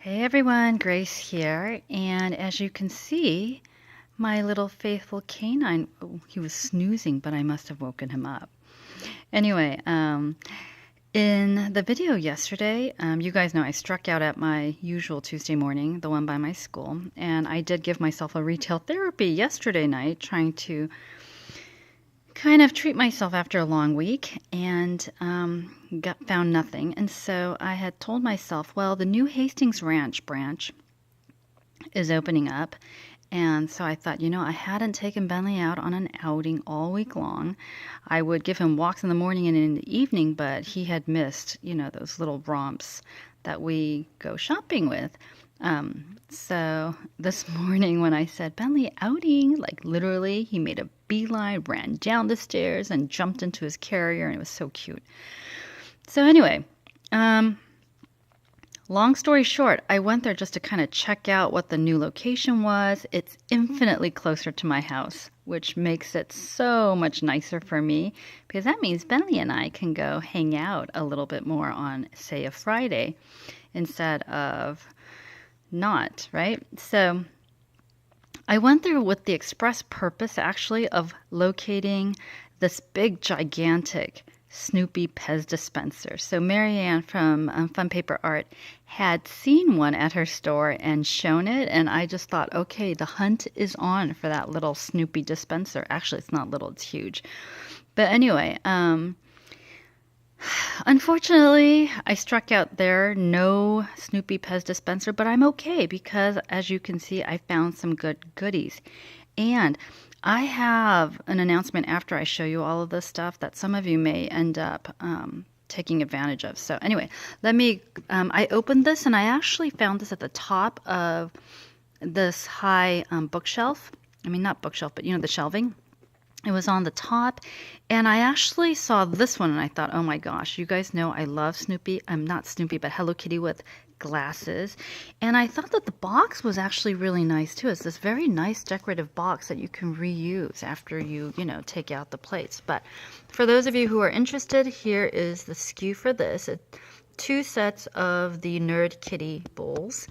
Hey everyone, Grace here, and as you can see, my little faithful canine, oh, he was snoozing, but I must have woken him up. Anyway, in the video yesterday, you guys know I struck out at my usual Tuesday morning, the one by my school, and I did give myself a retail therapy yesterday night, trying to kind of treat myself after a long week, and found nothing. And so I had told myself, well, the new Hastings Ranch branch is opening up. And so I thought, I hadn't taken Bentley out on an outing all week long. I would give him walks in the morning and in the evening, but he had missed, those little romps that we go shopping with. So this morning when I said, Bentley, outing, like literally, he made a beeline, ran down the stairs and jumped into his carrier, and it was so cute. So anyway, long story short, I went there just to kind of check out what the new location was. It's infinitely closer to my house, which makes it so much nicer for me because that means Bentley and I can go hang out a little bit more on, say, a Friday instead of not, right? So I went there with the express purpose, actually, of locating this big, gigantic Snoopy Pez dispenser. So Marianne from Fun Paper Art had seen one at her store and shown it, and I just thought, okay, the hunt is on for that little Snoopy dispenser. Actually, it's not little, it's huge. But anyway, unfortunately, I struck out there. No Snoopy Pez dispenser, but I'm okay because, as you can see, I found some good goodies. And I have an announcement after I show you all of this stuff that some of you may end up taking advantage of. So anyway, I opened this and I actually found this at the top of this high bookshelf. I mean, not bookshelf, but the shelving. It was on the top, and I actually saw this one, and I thought, oh my gosh, you guys know I love Snoopy. I'm not Snoopy, but Hello Kitty with glasses. And I thought that the box was actually really nice, too. It's this very nice decorative box that you can reuse after you, take out the plates. But for those of you who are interested, here is the SKU for this. Two sets of the Nerd Kitty bowls.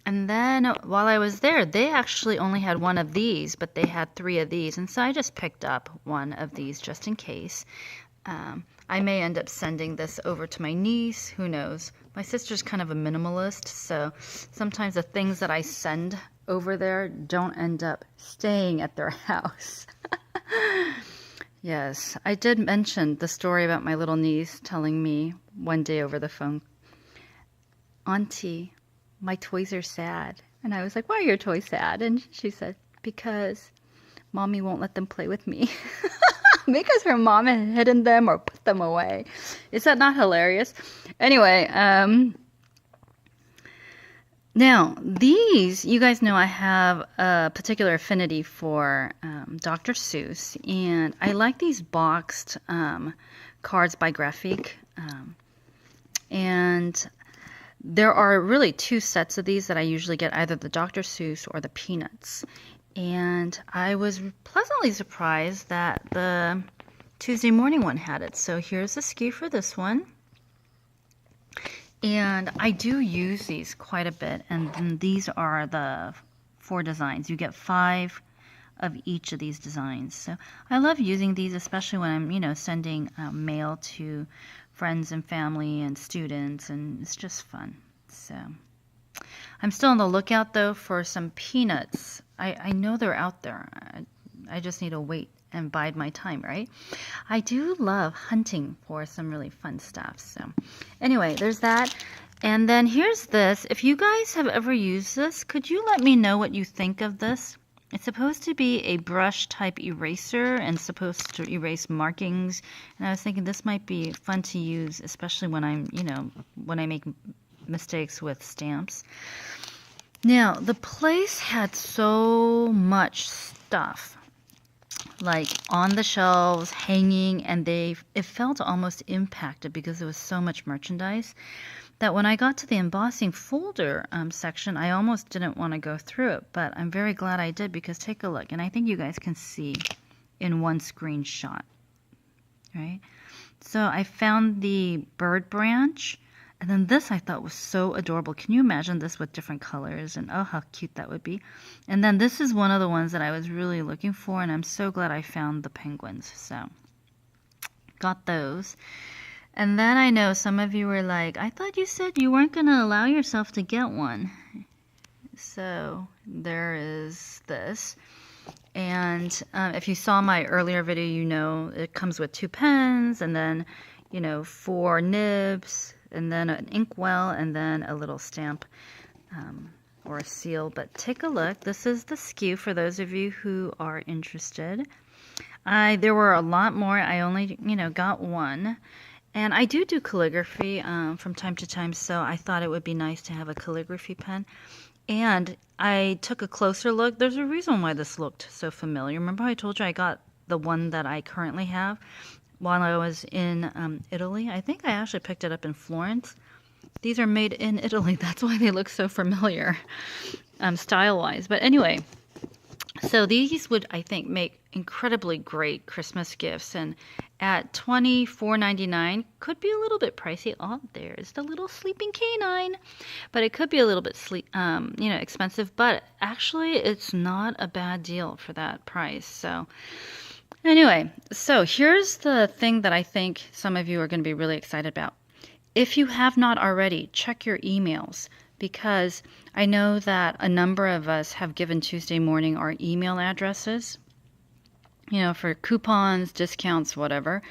And then while I was there, they actually only had one of these, but they had three of these. And so I just picked up one of these just in case. I may end up sending this over to my niece. Who knows? My sister's kind of a minimalist, so sometimes the things that I send over there don't end up staying at their house. Yes, I did mention the story about my little niece telling me one day over the phone, Auntie, my toys are sad. And I was like, why are your toys sad? And she said, because Mommy won't let them play with me. Because her mom had hidden them or put them away. Is that not hilarious? Anyway, now these, you guys know I have a particular affinity for Dr. Seuss. And I like these boxed cards by Graphic. And there are really two sets of these that I usually get, either the Dr. Seuss or the Peanuts. And I was pleasantly surprised that the Tuesday morning one had it. So here's the SKU for this one. And I do use these quite a bit. And then these are the 4 designs. You get 5 of each of these designs. So I love using these, especially when I'm, sending mail to friends and family and students, and it's just fun. So I'm still on the lookout though for some peanuts. I know they're out there. I just need to wait and bide my time, right? I do love hunting for some really fun stuff. So anyway, there's that. And then here's this. If you guys have ever used this, could you let me know what you think of this? It's supposed to be a brush type eraser and supposed to erase markings. And I was thinking this might be fun to use, especially when when I make mistakes with stamps. Now, the place had so much stuff, like on the shelves, hanging, and it felt almost impacted because there was so much merchandise that when I got to the embossing folder section, I almost didn't want to go through it, but I'm very glad I did because take a look, and I think you guys can see in one screenshot, right? So I found the bird branch And then this I thought was so adorable. Can you imagine this with different colors? And oh, how cute that would be. And then this is one of the ones that I was really looking for, and I'm so glad I found the penguins. So got those. And then I know some of you were like, I thought you said you weren't going to allow yourself to get one. So there is this. And if you saw my earlier video, you know it comes with 2 pens, and then, 4 nibs, and then an inkwell, and then a little stamp or a seal. But take a look. This is the SKU for those of you who are interested. There were a lot more. I only, got one. And I do calligraphy from time to time, so I thought it would be nice to have a calligraphy pen. And I took a closer look. There's a reason why this looked so familiar. Remember I told you I got the one that I currently have while I was in Italy? I think I actually picked it up in Florence. These are made in Italy. That's why they look so familiar style-wise. But anyway, so these would, I think, make incredibly great Christmas gifts. And at $24.99, could be a little bit pricey. Oh, there's the little sleeping canine. But it could be a little bit expensive. But actually, it's not a bad deal for that price. So anyway, so here's the thing that I think some of you are going to be really excited about. If you have not already, check your emails, because I know that a number of us have given Tuesday Morning our email addresses, for coupons, discounts, whatever,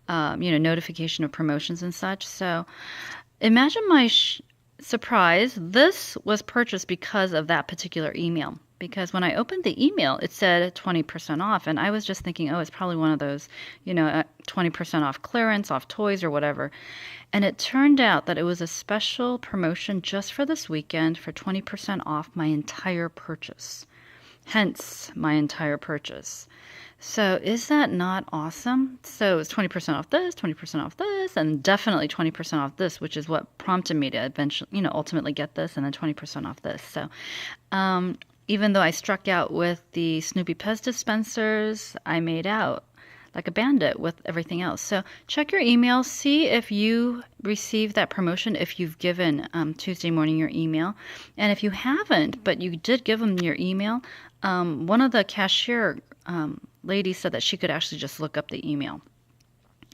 notification of promotions and such. So imagine my surprise. This was purchased because of that particular email. Because when I opened the email, it said 20% off. And I was just thinking, oh, it's probably one of those, 20% off clearance, off toys or whatever. And it turned out that it was a special promotion just for this weekend for 20% off my entire purchase. Hence, my entire purchase. So is that not awesome? So it's 20% off this, 20% off this, and definitely 20% off this, which is what prompted me to eventually, ultimately get this, and then 20% off this. So even though I struck out with the Snoopy Pez dispensers, I made out like a bandit with everything else. So check your email, see if you received that promotion, if you've given Tuesday Morning your email. And if you haven't, but you did give them your email, one of the cashier ladies said that she could actually just look up the email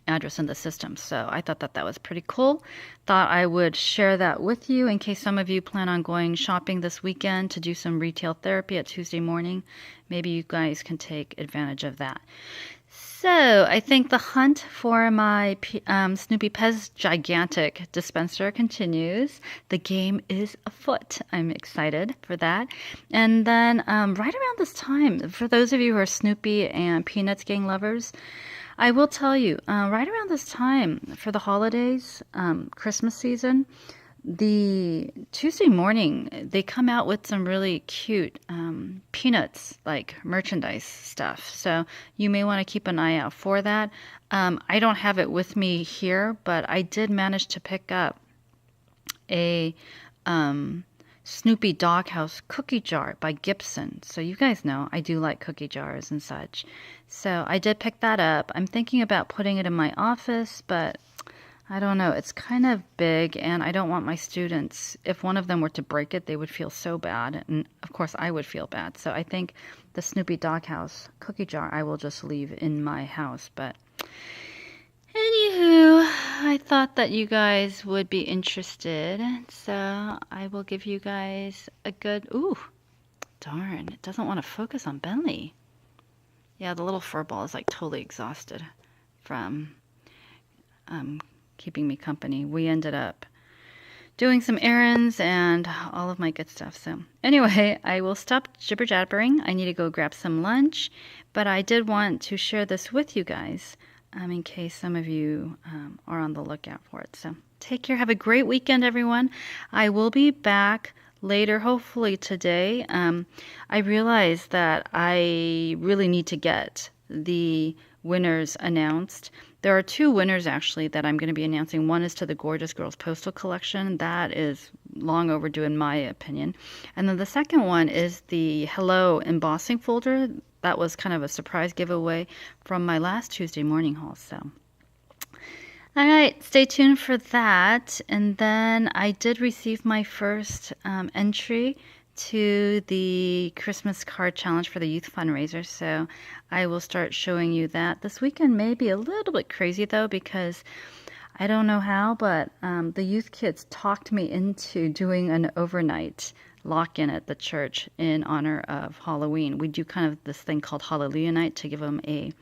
address in the system. So I thought that was pretty cool. Thought I would share that with you in case some of you plan on going shopping this weekend to do some retail therapy at Tuesday Morning. Maybe you guys can take advantage of that. So I think the hunt for my Snoopy Pez gigantic dispenser continues. The game is afoot. I'm excited for that. And then right around this time, for those of you who are Snoopy and Peanuts gang lovers, I will tell you, right around this time for the holidays, Christmas season, the Tuesday Morning, they come out with some really cute Peanuts like merchandise stuff. So you may want to keep an eye out for that. I don't have it with me here, but I did manage to pick up a Snoopy Doghouse cookie jar by Gibson. So you guys know I do like cookie jars and such. So I did pick that up. I'm thinking about putting it in my office, but I don't know. It's kind of big, and I don't want my students, if one of them were to break it, they would feel so bad. And of course, I would feel bad. So I think the Snoopy Doghouse cookie jar I will just leave in my house. But anywho, I thought that you guys would be interested. So I will give you guys a good... Ooh, darn. It doesn't want to focus on Bentley. Yeah, the little fur ball is like totally exhausted from... keeping me company. We ended up doing some errands and all of my good stuff. So anyway, I will stop jibber jabbering. I need to go grab some lunch, but I did want to share this with you guys in case some of you are on the lookout for it. So take care. Have a great weekend, everyone. I will be back later, hopefully today. I realized that I really need to get the winners announced. There are 2 winners actually that I'm going to be announcing. One is to the Gorgeous Girls Postal Collection. That is long overdue in my opinion. And then the second one is the Hello embossing folder. That was kind of a surprise giveaway from my last Tuesday Morning haul. So All right, stay tuned for that. And then I did receive my first entry to the Christmas card challenge for the youth fundraiser. So I will start showing you that. This weekend may be a little bit crazy though, because I don't know how, but the youth kids talked me into doing an overnight lock-in at the church in honor of Halloween. We do kind of this thing called Hallelujah Night to give them a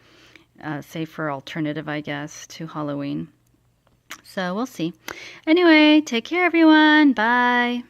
safer alternative, I guess, to Halloween. So we'll see. Anyway, take care, everyone. Bye.